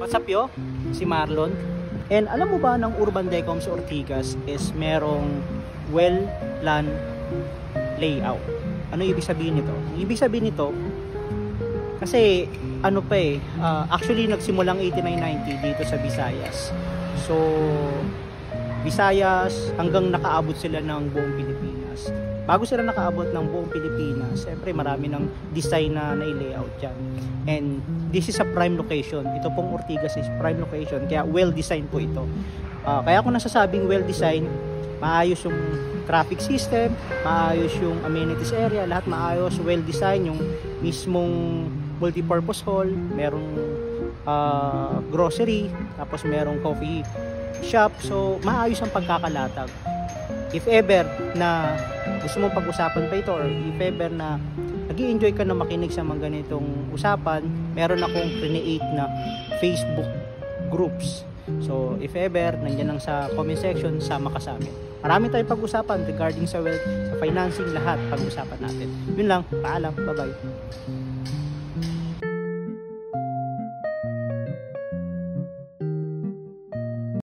What's up yo? Si Marlon. And alam mo ba ng Urban Decom sa Ortigas is merong well-planned layout. Ano ibig sabihin nito? Ibig sabihin nito kasi ano pa actually nagsimulang 8990 dito sa Visayas. So Visayas hanggang nakaabot sila ng buong Pilipinas. Bago sila nakaabot ng buong Pilipinas, siyempre marami ng design na nai-layout dyan. And this is a prime location. Ito pong Ortigas is prime location, kaya well-designed po ito. Kaya kung nasasabing well-designed, maayos yung traffic system, maayos yung amenities area, lahat maayos, well-designed, yung mismong multi-purpose hall, merong grocery, tapos merong coffee shop, so maayos ang pagkakalatag. If ever na gusto mong pag-usapan pa ito, or if ever na nag-i-enjoy ka na makinig sa mga ganitong usapan, meron akong create na Facebook groups. So if ever, nandiyan lang sa comment section, sama ka sa amin. Marami tayong pag-usapan regarding sa wealth, sa financing, lahat pag-usapan natin. Yun lang, paalam, bye-bye.